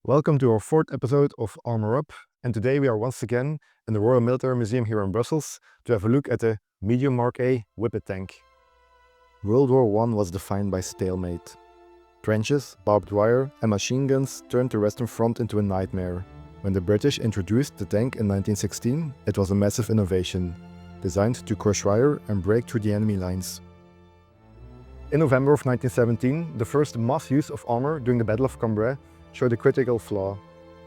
Welcome to our fourth episode of Armor Up, and today we are once again in the Royal Military Museum here in Brussels to have a look at the medium Mark A Whippet tank. World War I was defined by stalemate. Trenches, barbed wire and machine guns turned the Western Front into a nightmare. When the British introduced the tank in 1916, it was a massive innovation, designed to crush wire and break through the enemy lines. In November of 1917, the first mass use of armor during the Battle of Cambrai showed a critical flaw.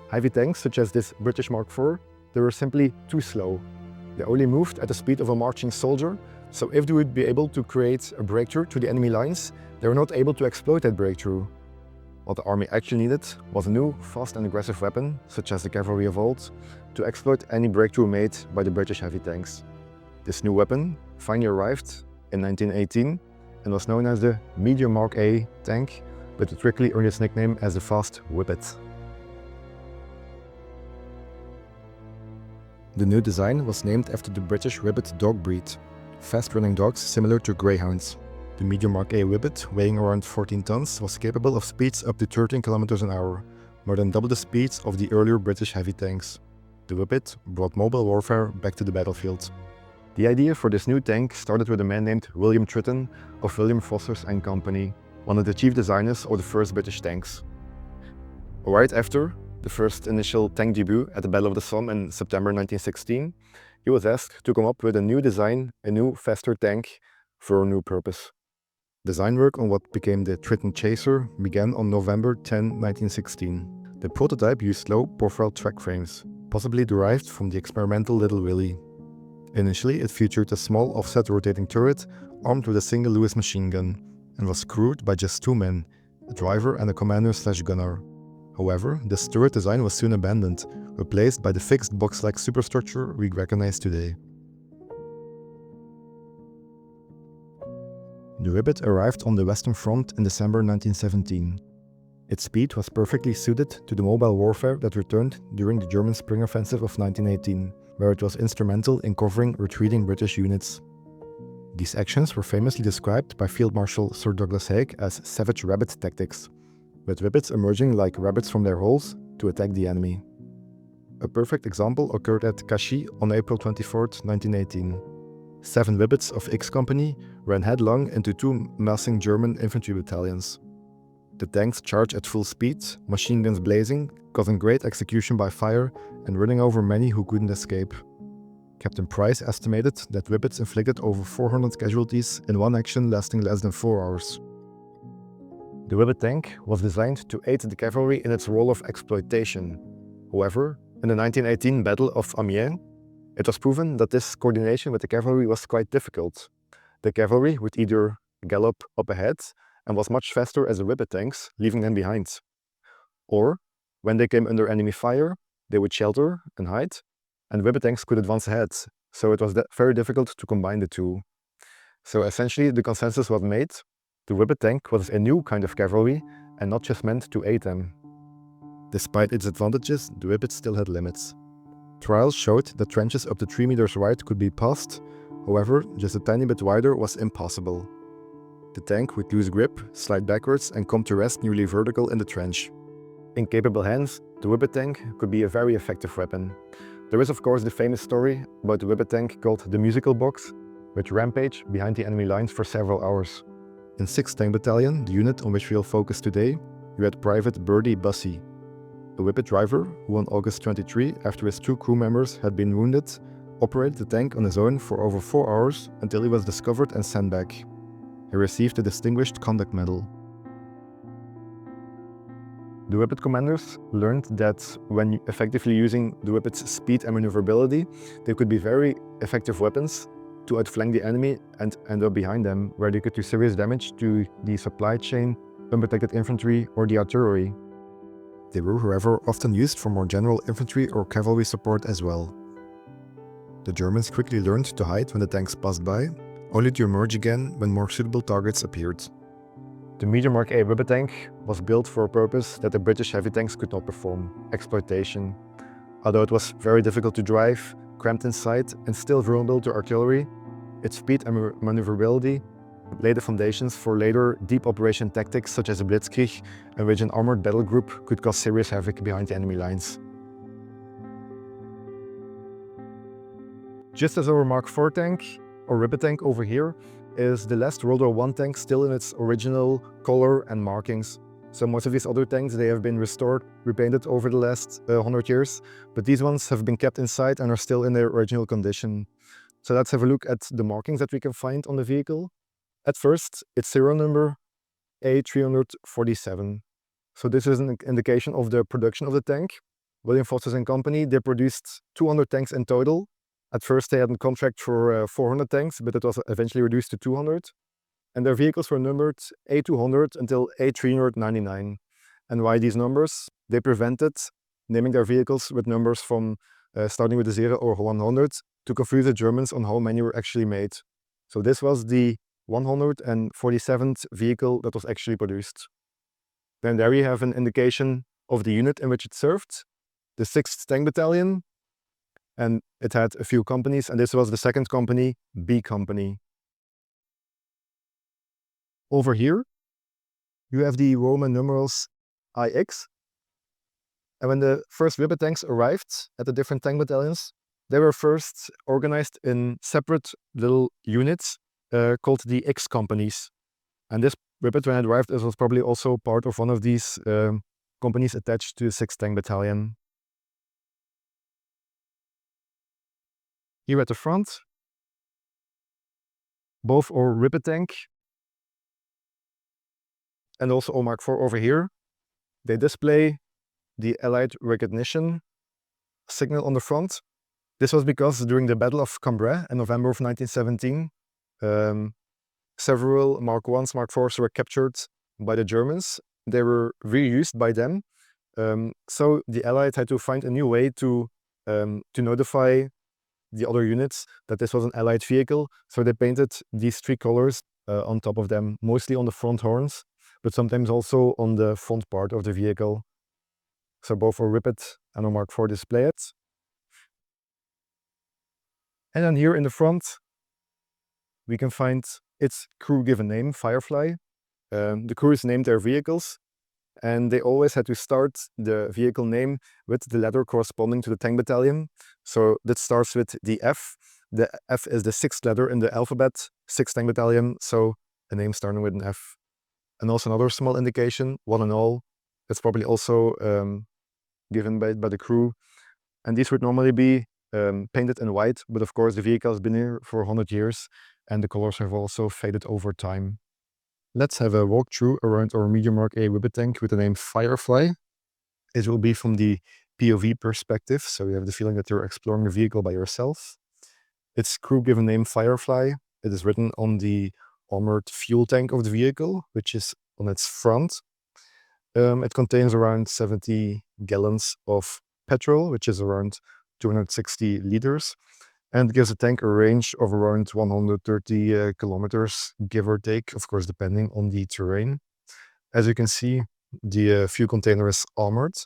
Heavy tanks, such as this British Mark IV, they were simply too slow. They only moved at the speed of a marching soldier, so if they would be able to create a breakthrough to the enemy lines, they were not able to exploit that breakthrough. What the army actually needed was a new, fast and aggressive weapon, such as the cavalry of old, to exploit any breakthrough made by the British heavy tanks. This new weapon finally arrived in 1918 and was known as the medium Mark A tank, but it quickly earned its nickname as the fast Whippet. The new design was named after the British Whippet dog breed, fast-running dogs similar to greyhounds. The medium Mark A Whippet, weighing around 14 tons, was capable of speeds up to 13 km an hour, more than double the speeds of the earlier British heavy tanks. The Whippet brought mobile warfare back to the battlefield. The idea for this new tank started with a man named William Tritton of William Foster's and Company, one of the chief designers of the first British tanks. Right after the first initial tank debut at the Battle of the Somme in September 1916, he was asked to come up with a new design, a new, faster tank for a new purpose. Design work on what became the Tritton Chaser began on November 10, 1916. The prototype used low profile track frames, possibly derived from the experimental Little Willie. Initially, it featured a small offset rotating turret armed with a single Lewis machine gun and was crewed by just two men, a driver and a commander/gunner. However, this turret design was soon abandoned, replaced by the fixed box-like superstructure we recognize today. The Whippet arrived on the Western Front in December 1917. Its speed was perfectly suited to the mobile warfare that returned during the German Spring Offensive of 1918, where it was instrumental in covering retreating British units. These actions were famously described by Field Marshal Sir Douglas Haig as savage rabbit tactics, with Whippets emerging like rabbits from their holes to attack the enemy. A perfect example occurred at Cachy on April 24, 1918. 7 Whippets of X Company ran headlong into 2 massing German infantry battalions. The tanks charged at full speed, machine guns blazing, causing great execution by fire and running over many who couldn't escape. Captain Price estimated that Whippets inflicted over 400 casualties in one action lasting less than 4 hours. The Whippet tank was designed to aid the cavalry in its role of exploitation. However, in the 1918 Battle of Amiens, it was proven that this coordination with the cavalry was quite difficult. The cavalry would either gallop up ahead and was much faster as the Whippet tanks, leaving them behind. Or, when they came under enemy fire, they would shelter and hide, and Whippet tanks could advance ahead, so it was very difficult to combine the two. So essentially the consensus was made: the Whippet tank was a new kind of cavalry and not just meant to aid them. Despite its advantages, the Whippet still had limits. Trials showed that trenches up to 3 meters wide could be passed, however, just a tiny bit wider was impossible. The tank would lose grip, slide backwards and come to rest nearly vertical in the trench. In capable hands, the Whippet tank could be a very effective weapon. There is of course the famous story about the Whippet tank called the Musical Box, which rampaged behind the enemy lines for several hours. In 6th Tank Battalion, the unit on which we'll focus today, you had Private Birdie Bussey, a Whippet driver who on August 23, after his 2 crew members had been wounded, operated the tank on his own for over 4 hours until he was discovered and sent back. He received the Distinguished Conduct Medal. The Whippet commanders learned that when effectively using the Whippet's speed and maneuverability, they could be very effective weapons to outflank the enemy and end up behind them, where they could do serious damage to the supply chain, unprotected infantry or the artillery. They were, however, often used for more general infantry or cavalry support as well. The Germans quickly learned to hide when the tanks passed by, only to emerge again when more suitable targets appeared. The medium Mark A Whippet tank was built for a purpose that the British heavy tanks could not perform: exploitation. Although it was very difficult to drive, cramped inside and still vulnerable to artillery, its speed and maneuverability lay the foundations for later deep operation tactics such as a blitzkrieg, in which an armored battle group could cause serious havoc behind the enemy lines. Just as our Mark IV tank, or Whippet tank over here, is the last World War I tank still in its original color and markings. So most of these other tanks, they have been restored, repainted over the last 100 years, but these ones have been kept inside and are still in their original condition. So let's have a look at the markings that we can find on the vehicle. At first, its serial number A347. So this is an indication of the production of the tank. William Foster & Company, they produced 200 tanks in total. At first they had a contract for 400 tanks, but it was eventually reduced to 200. And their vehicles were numbered A200 until A399. And why these numbers? They prevented naming their vehicles with numbers from starting with a 0 or 100 to confuse the Germans on how many were actually made. So this was the 147th vehicle that was actually produced. Then there we have an indication of the unit in which it served, the 6th Tank Battalion, and it had a few companies, and this was the second company, B Company. Over here, you have the Roman numerals IX, and when the first Whippet tanks arrived at the different tank battalions, they were first organized in separate little units called the X companies. And this Whippet, when it arrived, it was probably also part of one of these companies attached to the 6th Tank Battalion. Here at the front, both our Whippet tank and also our Mark IV over here, they display the Allied recognition signal on the front. This was because during the Battle of Cambrai in November of 1917, several Mark Is, Mark IVs were captured by the Germans. They were reused by them. So the Allies had to find a new way to notify the other units that this was an Allied vehicle. So they painted these 3 colors on top of them, mostly on the front horns, but sometimes also on the front part of the vehicle. So both our Whippet and our Mark IV display it. And then here in the front, we can find its crew given name, Firefly. The crews named their vehicles, and they always had to start the vehicle name with the letter corresponding to the tank battalion. So that starts with the F. The F is the 6th letter in the alphabet, 6th Tank Battalion, so a name starting with an F. And also another small indication, 1 and all, that's probably also given by the crew. And these would normally be painted in white, but of course the vehicle has been here for 100 years and the colors have also faded over time. Let's have a walkthrough around our medium Mark A Whippet tank with the name Firefly. It will be from the POV perspective, so you have the feeling that you're exploring the vehicle by yourself. Its crew given name Firefly. It is written on the armored fuel tank of the vehicle, which is on its front. It contains around 70 gallons of petrol, which is around 260 liters, and gives the tank a range of around 130 kilometers, give or take, of course, depending on the terrain. As you can see, the fuel container is armored,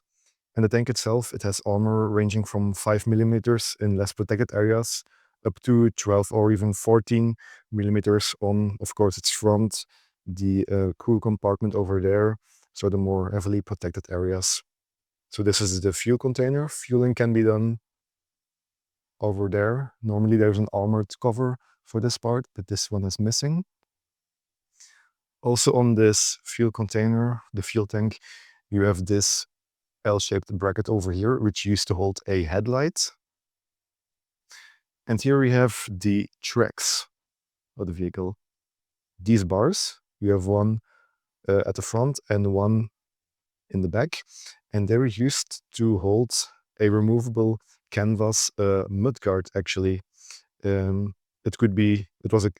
and the tank itself, it has armor ranging from 5 millimeters in less protected areas up to 12 or even 14 millimeters on, of course, its front, the crew compartment over there, so the more heavily protected areas. So this is the fuel container. Fueling can be done over there. Normally there's an armored cover for this part, but this one is missing. Also on this fuel container, the fuel tank, you have this L-shaped bracket over here, which used to hold a headlight. And here we have the tracks of the vehicle. These bars, you have one at the front and one in the back, and they were used to hold a removable canvas mudguard, actually. It was a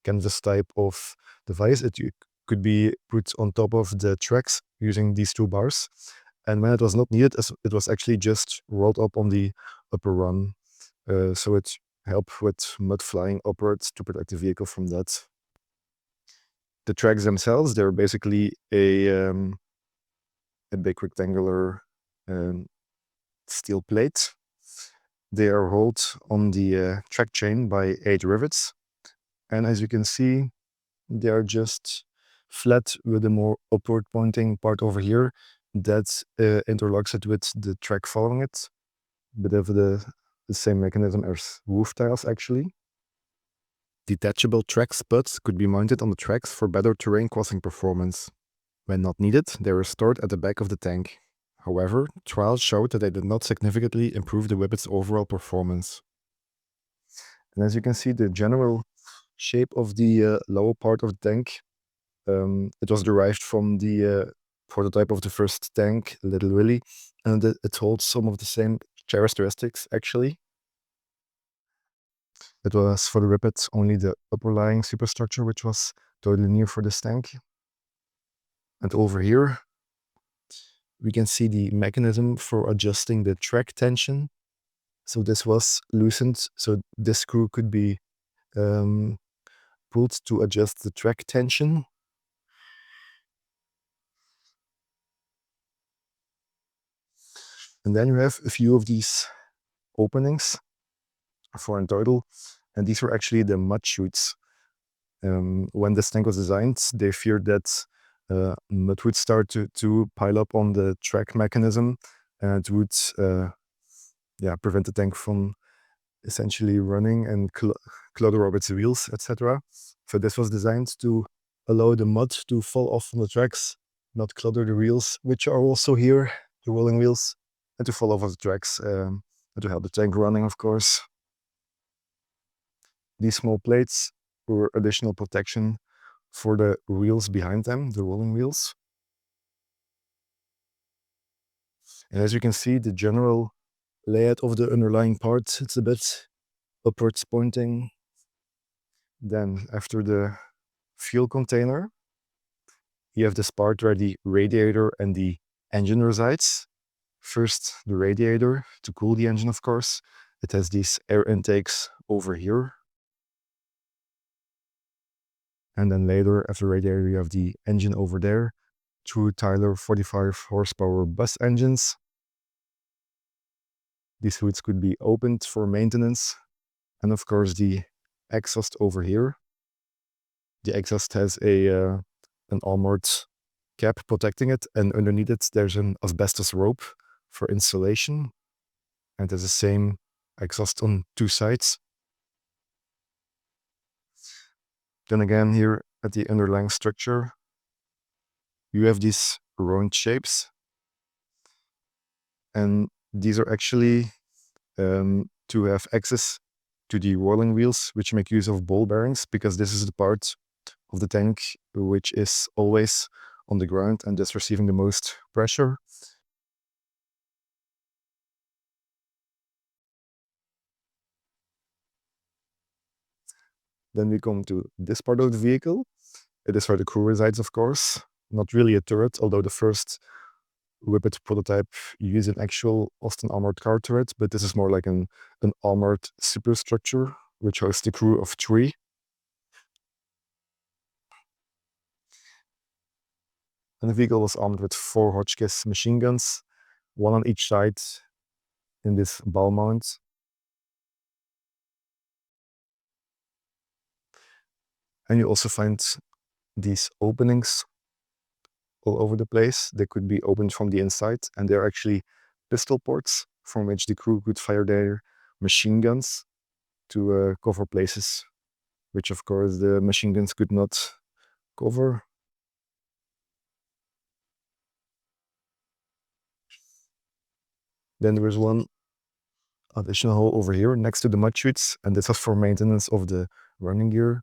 canvas type of device. It could be put on top of the tracks using these 2 bars. And when it was not needed, it was actually just rolled up on the upper run. So it helped with mud flying upwards to protect the vehicle from that. The tracks themselves, they're basically a big rectangular steel plate. They are held on the track chain by 8 rivets. And as you can see, They are just flat with a more upward pointing part over here that interlocks it with the track following it. Bit of the same mechanism as roof tiles actually. Detachable track spuds could be mounted on the tracks for better terrain crossing performance. When not needed, they were stored at the back of the tank. However, trials showed that they did not significantly improve the Whippet's overall performance. And as you can see, the general shape of the lower part of the tank, it was derived from the prototype of the first tank, Little Willie, and it holds some of the same characteristics actually. It was for the Whippet only the upper lying superstructure which was totally new for this tank. And over here we can see the mechanism for adjusting the track tension. So this was loosened, so this screw could be pulled to adjust the track tension. And then you have a few of these openings for in total, and these were actually the mud chutes. When this tank was designed, they feared that mud would start to pile up on the track mechanism and would prevent the tank from essentially running and clutter up its wheels, etc. So this was designed to allow the mud to fall off from the tracks, not clutter the wheels, which are also here, the rolling wheels, and to fall off of the tracks, and to help the tank running, of course. These small plates were additional protection for the wheels behind them, the rolling wheels. And as you can see, the general layout of the underlying part, it's a bit upwards pointing. Then after the fuel container, you have this part where the radiator and the engine resides. First, the radiator to cool the engine, of course. It has these air intakes over here. And then later, after radiator, you have the engine over there. Two Tyler 45 horsepower bus engines. These hoods could be opened for maintenance. And of course, the exhaust over here. The exhaust has an armored cap protecting it, and underneath it there's an asbestos rope for insulation, and there's the same exhaust on two sides. Then again, here at the underlying structure, you have these round shapes, and these are actually to have access to the rolling wheels, which make use of ball bearings, because this is the part of the tank which is always on the ground and thus receiving the most pressure. Then we come to this part of the vehicle. It is where the crew resides, of course. Not really a turret, although the first Whippet prototype used an actual Austin armored car turret, but this is more like an armored superstructure, which hosts a crew of 3. And the vehicle was armed with 4 Hotchkiss machine guns, 1 on each side in this ball mount. And you also find these openings all over the place. They could be opened from the inside, and they're actually pistol ports from which the crew could fire their machine guns to cover places which, of course, the machine guns could not cover. Then there is one additional hole over here next to the mud chutes, and this was for maintenance of the running gear,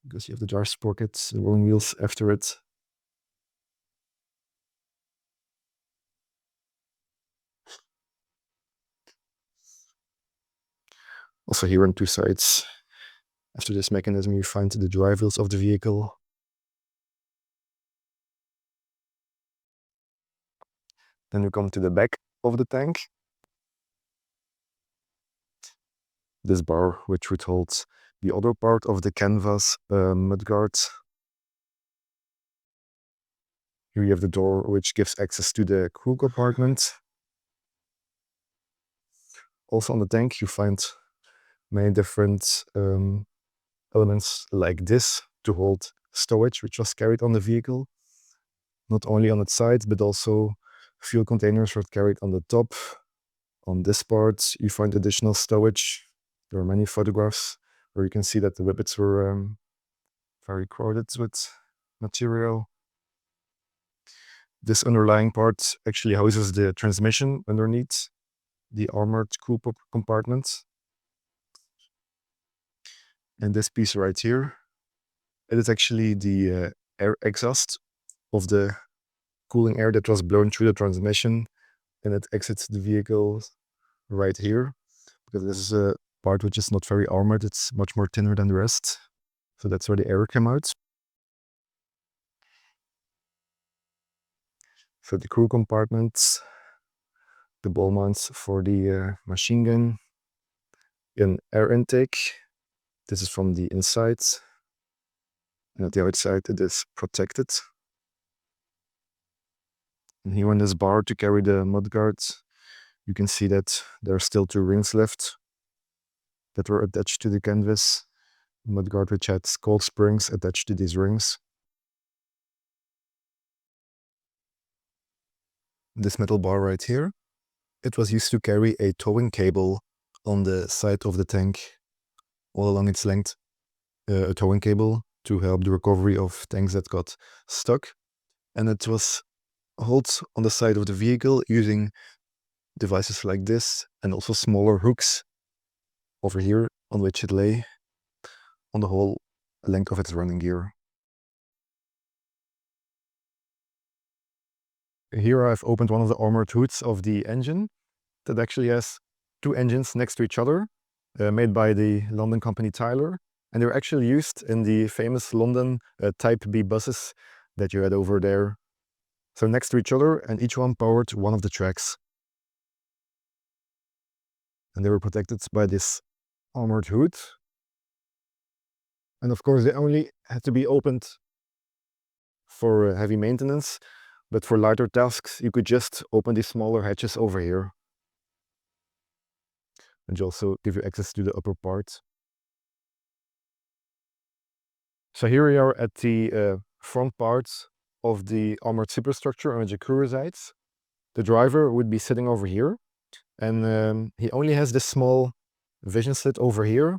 because you have the jar sprockets, the rolling wheels after it. Also here on two sides, after this mechanism, you find the drive wheels of the vehicle. Then you come to the back of the tank. This bar, which would hold the other part of the canvas mudguard. Here you have the door, which gives access to the crew compartment. Also on the tank, you find many different elements like this to hold stowage which was carried on the vehicle, not only on its sides but also fuel containers were carried on the top. On this part you find additional stowage. There are many photographs where you can see that the Whippets were very crowded with material. This underlying part actually houses the transmission underneath the armored crew compartment. And this piece right here, it is actually the air exhaust of the cooling air that was blown through the transmission, and it exits the vehicle right here, because this is a part which is not very armored. It's much more thinner than the rest. So that's where the air came out. So the crew compartments, the ball mounts for the machine gun, an air intake. This is from the inside, and at the outside it is protected. And here on this bar to carry the mudguard, you can see that there are still 2 rings left that were attached to the canvas. Mudguard which had cold springs attached to these rings. This metal bar right here, it was used to carry a towing cable on the side of the tank all along its length. A towing cable to help the recovery of tanks that got stuck. And it was held on the side of the vehicle using devices like this, and also smaller hooks over here on which it lay on the whole length of its running gear. Here I've opened one of the armored hoods of the engine that actually has 2 engines next to each other, made by the London company Tyler, and they're actually used in the famous London Type B buses that you had over there. So next to each other, and each one powered one of the tracks. And they were protected by this armored hood. And of course they only had to be opened for heavy maintenance, but for lighter tasks you could just open these smaller hatches over here. And also give you access to the upper part. So here we are at the front part of the armored superstructure on which the crew resides. The driver would be sitting over here, and he only has this small vision slit over here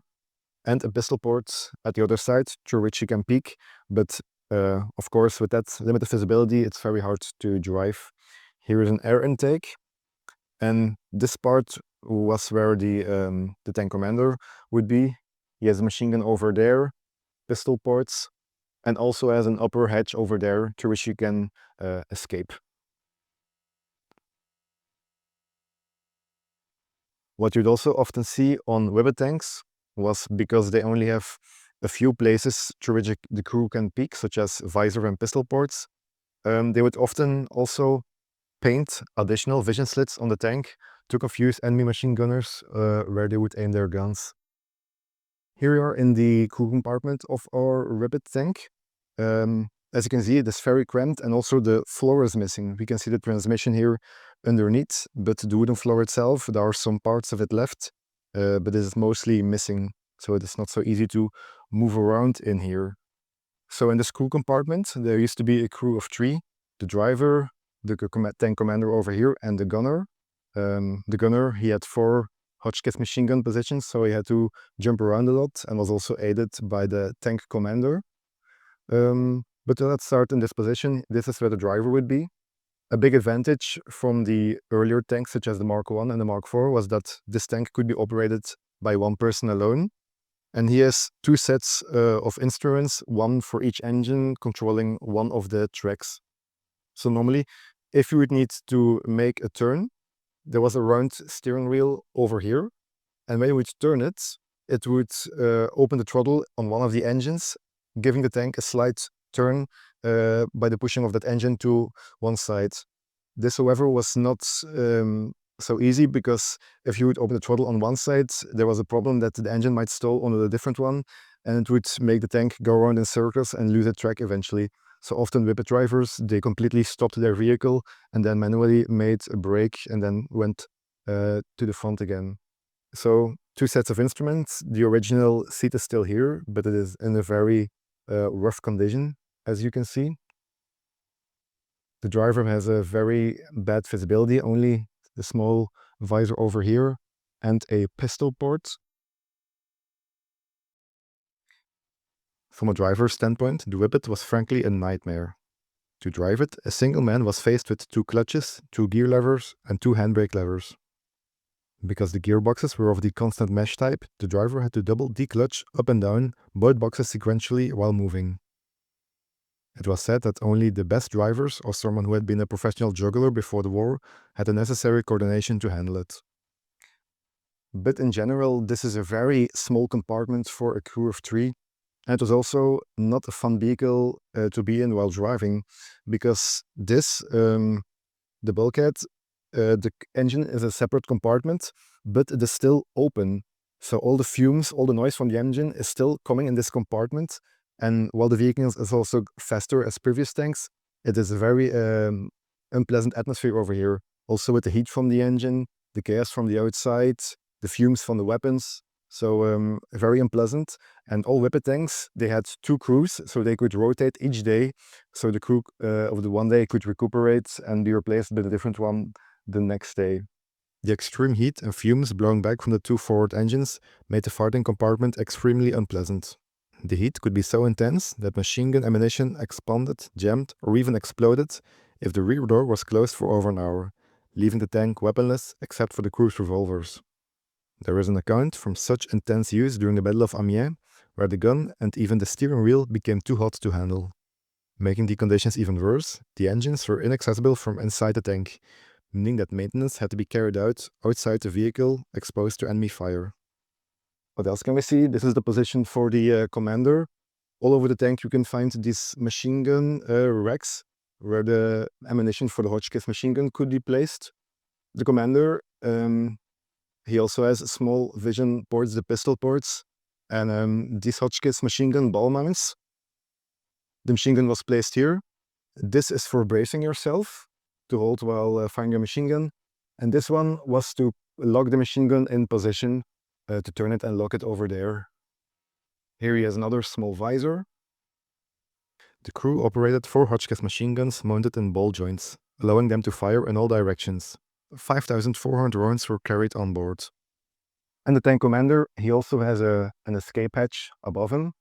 and a pistol port at the other side through which he can peek, but of course with that limited visibility it's very hard to drive. Here is an air intake, and this part was where the tank commander would be. He has a machine gun over there, pistol ports, and also has an upper hatch over there through which you can escape. What you'd also often see on Whippet tanks was, because they only have a few places through which the crew can peek, such as visor and pistol ports, they would often also paint additional vision slits on the tank to confuse enemy machine gunners where they would aim their guns. Here we are in the crew compartment of our Whippet tank. As you can see, it is very cramped, and also the floor is missing. We can see the transmission here underneath, but the wooden floor itself, there are some parts of it left, but it is mostly missing, so it is not so easy to move around in here. So in this crew compartment, there used to be a crew of 3, the driver, the tank commander over here, and the gunner. The gunner, he had 4 Hotchkiss machine gun positions, so he had to jump around a lot, and was also aided by the tank commander. But let's start in this position. This is where the driver would be. A big advantage from the earlier tanks, such as the Mark 1 and the Mark 4, was that this tank could be operated by one person alone. And he has 2 sets of instruments, one for each engine, controlling one of the tracks. So normally, if you would need to make a turn, there was a round steering wheel over here. And when you would turn it, it would open the throttle on one of the engines, giving the tank a slight turn by the pushing of that engine to one side. This, however, was not so easy, because if you would open the throttle on one side, there was a problem that the engine might stall on a different one, and it would make the tank go around in circles and lose a track eventually. So often Whippet drivers, they completely stopped their vehicle and then manually made a brake and then went to the front again. So 2 sets of instruments. The original seat is still here, but it is in a very rough condition, as you can see. The driver has a very bad visibility, only the small visor over here and a pistol port. From a driver's standpoint, the Whippet was frankly a nightmare. To drive it, a single man was faced with 2 clutches, 2 gear levers, and 2 handbrake levers. Because the gearboxes were of the constant mesh type, the driver had to double declutch up and down both boxes sequentially while moving. It was said that only the best drivers or someone who had been a professional juggler before the war had the necessary coordination to handle it. But in general, this is a very small compartment for a crew of 3. And it was also not a fun vehicle to be in while driving, because this, the bulkhead, the engine is a separate compartment, but it is still open. So all the fumes, all the noise from the engine is still coming in this compartment. And while the vehicle is also faster as previous tanks, it is a very unpleasant atmosphere over here. Also with the heat from the engine, the gas from the outside, the fumes from the weapons. So very unpleasant. And all Whippet tanks, they had 2 crews, so they could rotate each day. So the crew of the one day could recuperate and be replaced by a different one the next day. The extreme heat and fumes blowing back from the 2 forward engines made the fighting compartment extremely unpleasant. The heat could be so intense that machine gun ammunition expanded, jammed, or even exploded if the rear door was closed for over an hour, leaving the tank weaponless except for the crew's revolvers. There is an account from such intense use during the Battle of Amiens, where the gun and even the steering wheel became too hot to handle. Making the conditions even worse, the engines were inaccessible from inside the tank, meaning that maintenance had to be carried out outside the vehicle, exposed to enemy fire. What else can we see? This is the position for the commander. All over the tank you can find these machine gun racks, where the ammunition for the Hotchkiss machine gun could be placed. The commander, he also has small vision ports, the pistol ports, and these Hotchkiss machine gun ball mounts. The machine gun was placed here. This is for bracing yourself to hold while firing your machine gun. And this one was to lock the machine gun in position, to turn it and lock it over there. Here he has another small visor. The crew operated 4 Hotchkiss machine guns mounted in ball joints, allowing them to fire in all directions. 5,400 rounds were carried on board. And the tank commander, he also has an escape hatch above him.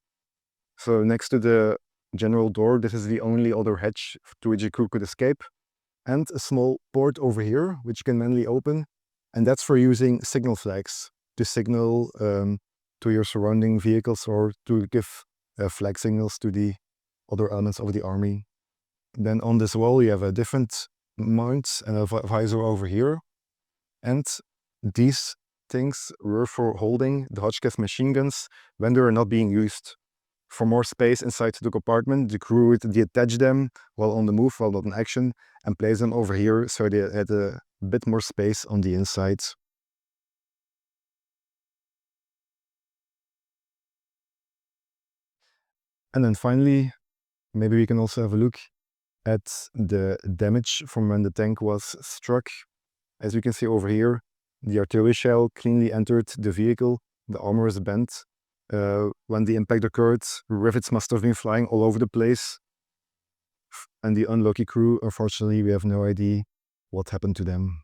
So next to the general door, this is the only other hatch to which a crew could escape. And a small port over here, which can manually open. And that's for using signal flags to signal to your surrounding vehicles or to give flag signals to the other elements of the army. Then on this wall, you have a different mount and a visor over here. And these things were for holding the Hotchkiss machine guns when they were not being used. For more space inside the compartment, the crew would detach them while on the move, while not in action, and place them over here so they had a bit more space on the inside. And then finally, maybe we can also have a look at the damage from when the tank was struck. As you can see over here, the artillery shell cleanly entered the vehicle, the armor is bent. When the impact occurred, rivets must have been flying all over the place. And the unlucky crew, unfortunately, we have no idea what happened to them.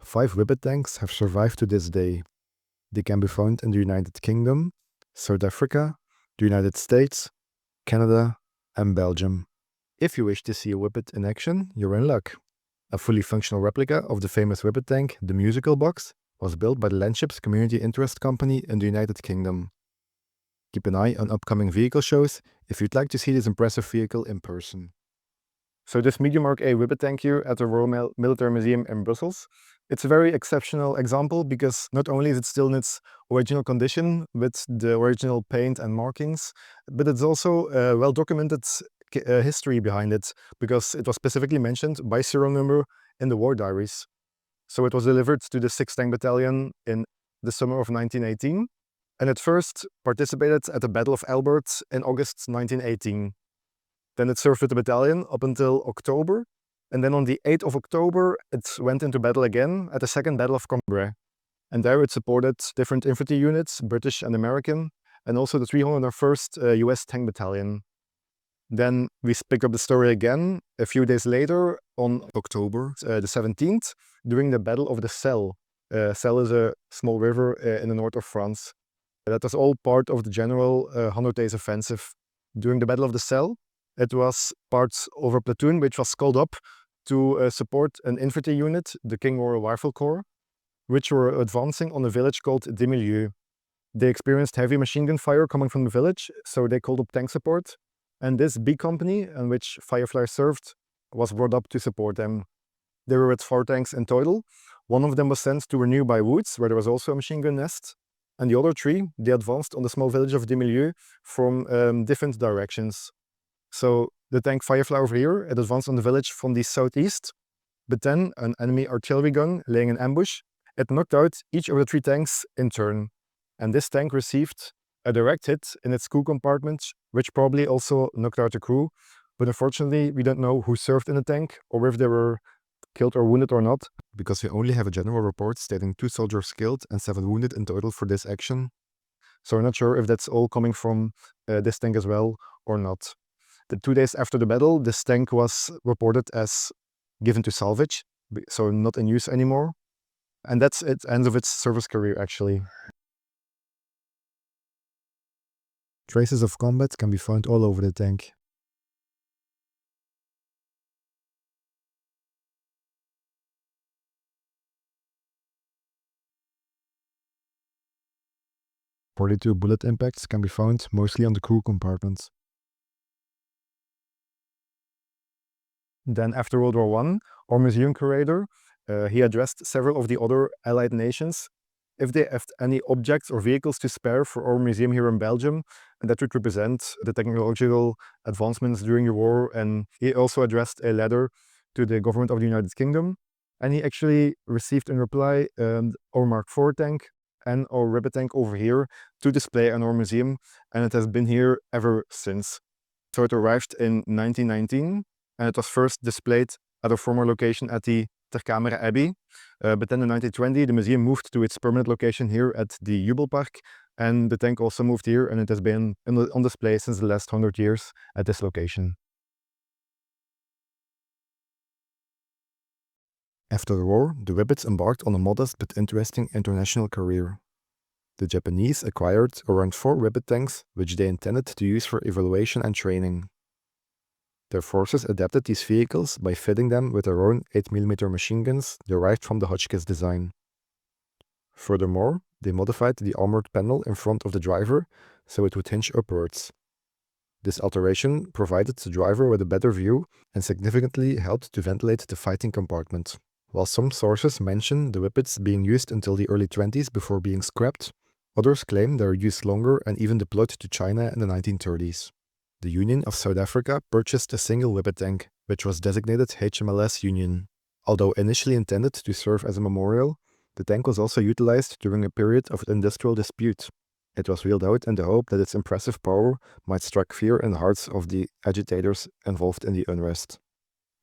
Five Whippet tanks have survived to this day. They can be found in the United Kingdom, South Africa, the United States, Canada, and Belgium. If you wish to see a Whippet in action, you're in luck. A fully functional replica of the famous Whippet tank, the musical box, was built by the Landships Community Interest Company in the United Kingdom. Keep an eye on upcoming vehicle shows if you'd like to see this impressive vehicle in person. So this medium Mark A Whippet tank here at the Royal Military Museum in Brussels, it's a very exceptional example because not only is it still in its original condition with the original paint and markings, but it's also a well-documented history behind it because it was specifically mentioned by serial number in the war diaries. So it was delivered to the 6th Tank Battalion in the summer of 1918, and it first participated at the Battle of Albert in August 1918. Then it served with the battalion up until October, and then on the 8th of October it went into battle again at the 2nd Battle of Cambrai. And there it supported different infantry units, British and American, and also the 301st US Tank Battalion. Then we pick up the story again a few days later on October the 17th during the Battle of the Selle. Selle is a small river in the north of France. That was all part of the general 100 Days Offensive. During the Battle of the Selle, it was part of a platoon which was called up to support an infantry unit, the King Royal Rifle Corps, which were advancing on a village called Desmilieux. They experienced heavy machine gun fire coming from the village, so they called up tank support. And this B company, in which Firefly served, was brought up to support them. They were with 4 tanks in total. One of them was sent to a nearby woods, where there was also a machine gun nest. And the other 3, they advanced on the small village of Desmilieux from different directions. So the tank Firefly over here, it advanced on the village from the southeast, but then an enemy artillery gun laying in ambush, it knocked out each of the 3 tanks in turn. And this tank received a direct hit in its crew compartment, which probably also knocked out the crew. But unfortunately, we don't know who served in the tank or if they were killed or wounded or not, because we only have a general report stating 2 soldiers killed and 7 wounded in total for this action. So we're not sure if that's all coming from this tank as well or not. The 2 days after the battle, this tank was reported as given to salvage, so not in use anymore. And that's it, end of its service career actually. Traces of combat can be found all over the tank. .42 bullet impacts can be found mostly on the crew compartments. Then after World War I, our museum curator, he addressed several of the other Allied nations if they have any objects or vehicles to spare for our museum here in Belgium, and that would represent the technological advancements during the war. And he also addressed a letter to the government of the United Kingdom, and he actually received in reply our Mark IV tank and our Whippet tank over here to display in our museum, and it has been here ever since. So it arrived in 1919, and it was first displayed at a former location at the Ter Kamere Abbey. But then in 1920, the museum moved to its permanent location here at the Jubelpark, and the tank also moved here, and it has been on display since the last 100 years at this location. After the war, the Whippets embarked on a modest but interesting international career. The Japanese acquired around 4 Whippet tanks, which they intended to use for evaluation and training. Their forces adapted these vehicles by fitting them with their own 8mm machine guns derived from the Hotchkiss design. Furthermore, they modified the armored panel in front of the driver so it would hinge upwards. This alteration provided the driver with a better view and significantly helped to ventilate the fighting compartment. While some sources mention the Whippets being used until the early 20s before being scrapped, others claim they were used longer and even deployed to China in the 1930s. The Union of South Africa purchased a single Whippet tank, which was designated HMLS Union. Although initially intended to serve as a memorial, the tank was also utilized during a period of industrial dispute. It was wheeled out in the hope that its impressive power might strike fear in the hearts of the agitators involved in the unrest.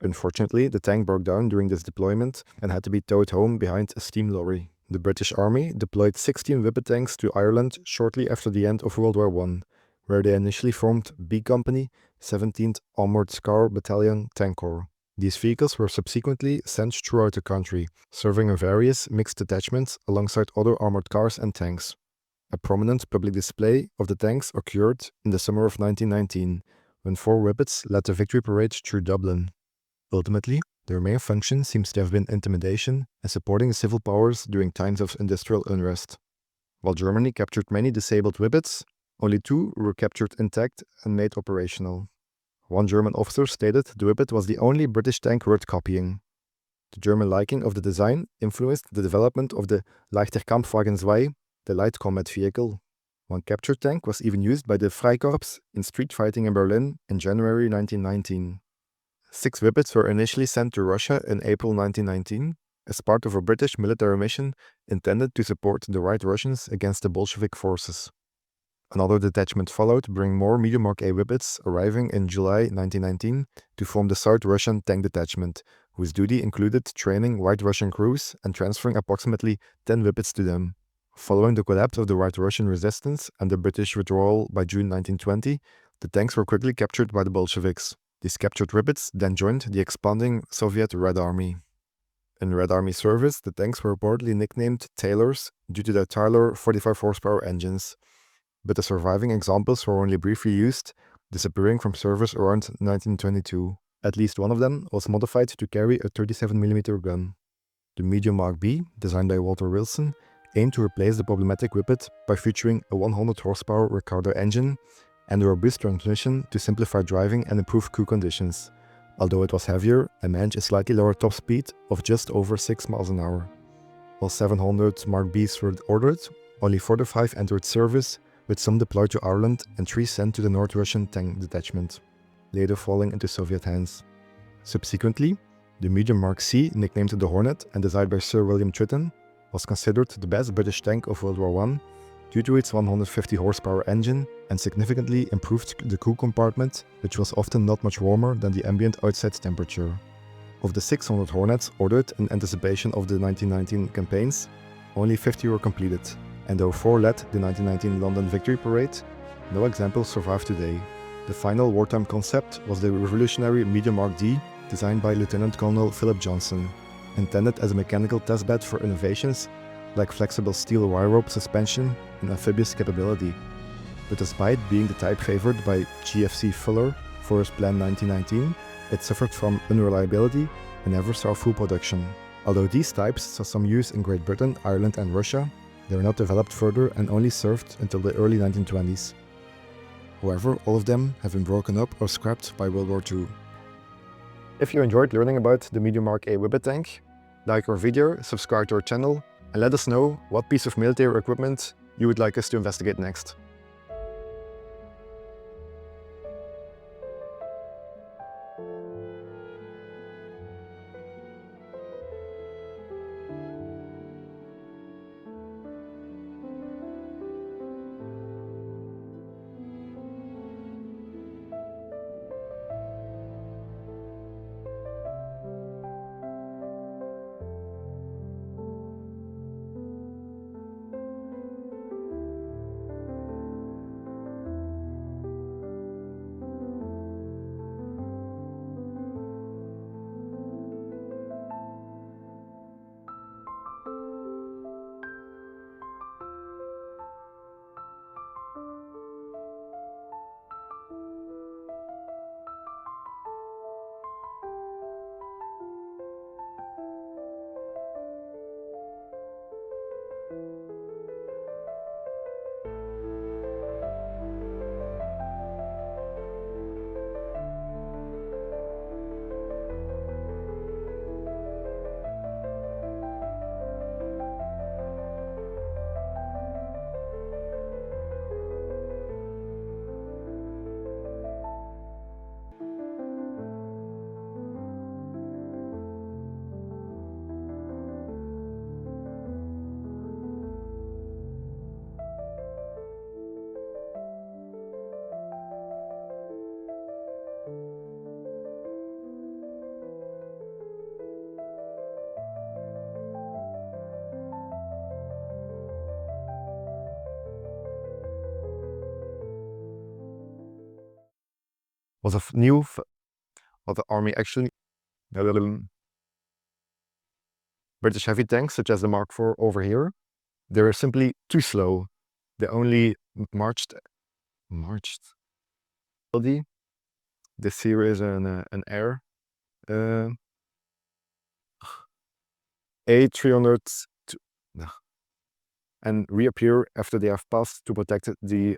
Unfortunately, the tank broke down during this deployment and had to be towed home behind a steam lorry. The British Army deployed 16 Whippet tanks to Ireland shortly after the end of World War I, where they initially formed B Company, 17th Armoured Car Battalion Tank Corps. These vehicles were subsequently sent throughout the country, serving in various mixed detachments alongside other armoured cars and tanks. A prominent public display of the tanks occurred in the summer of 1919, when 4 Whippets led the victory parade through Dublin. Ultimately, their main function seems to have been intimidation and supporting the civil powers during times of industrial unrest. While Germany captured many disabled Whippets, only 2 were captured intact and made operational. One German officer stated the Whippet was the only British tank worth copying. The German liking of the design influenced the development of the Leichter Kampfwagen 2, the light combat vehicle. One captured tank was even used by the Freikorps in street fighting in Berlin in January 1919. 6 Whippets were initially sent to Russia in April 1919 as part of a British military mission intended to support the White Russians against the Bolshevik forces. Another detachment followed, bringing more medium Mark A Whippets, arriving in July 1919 to form the South Russian Tank Detachment, whose duty included training White Russian crews and transferring approximately 10 Whippets to them. Following the collapse of the White Russian resistance and the British withdrawal by June 1920, the tanks were quickly captured by the Bolsheviks. These captured Whippets then joined the expanding Soviet Red Army. In Red Army service, the tanks were reportedly nicknamed Tailors due to their Taylor 45 horsepower engines, but the surviving examples were only briefly used, disappearing from service around 1922. At least one of them was modified to carry a 37mm gun. The medium Mark B, designed by Walter Wilson, aimed to replace the problematic Whippet by featuring a 100 horsepower Ricardo engine and a robust transmission to simplify driving and improve crew conditions. Although it was heavier and managed a slightly lower top speed of just over 6 miles an hour. While 700 Mark Bs were ordered, only 45 entered service, with some deployed to Ireland and 3 sent to the North Russian Tank Detachment, later falling into Soviet hands. Subsequently, the medium Mark C, nicknamed the Hornet and designed by Sir William Tritton, was considered the best British tank of World War I due to its 150 horsepower engine and significantly improved the crew compartment, which was often not much warmer than the ambient outside temperature. Of the 600 Hornets ordered in anticipation of the 1919 campaigns, only 50 were completed, and though 4 led the 1919 London Victory Parade, no examples survive today. The final wartime concept was the revolutionary medium Mark D, designed by Lieutenant Colonel Philip Johnson, intended as a mechanical testbed for innovations like flexible steel wire rope suspension and amphibious capability. But despite being the type favored by GFC Fuller for his Plan 1919, it suffered from unreliability and never saw full production. Although these types saw some use in Great Britain, Ireland and Russia, they were not developed further and only served until the early 1920s. However, all of them have been broken up or scrapped by World War II. If you enjoyed learning about the medium Mark A Whippet tank, like our video, subscribe to our channel, and let us know what piece of military equipment you would like us to investigate next. Was what the army actually British heavy tanks such as the Mark IV over here, they were simply too slow. They only marched. This here is an air A300 and reappear after they have passed to protect the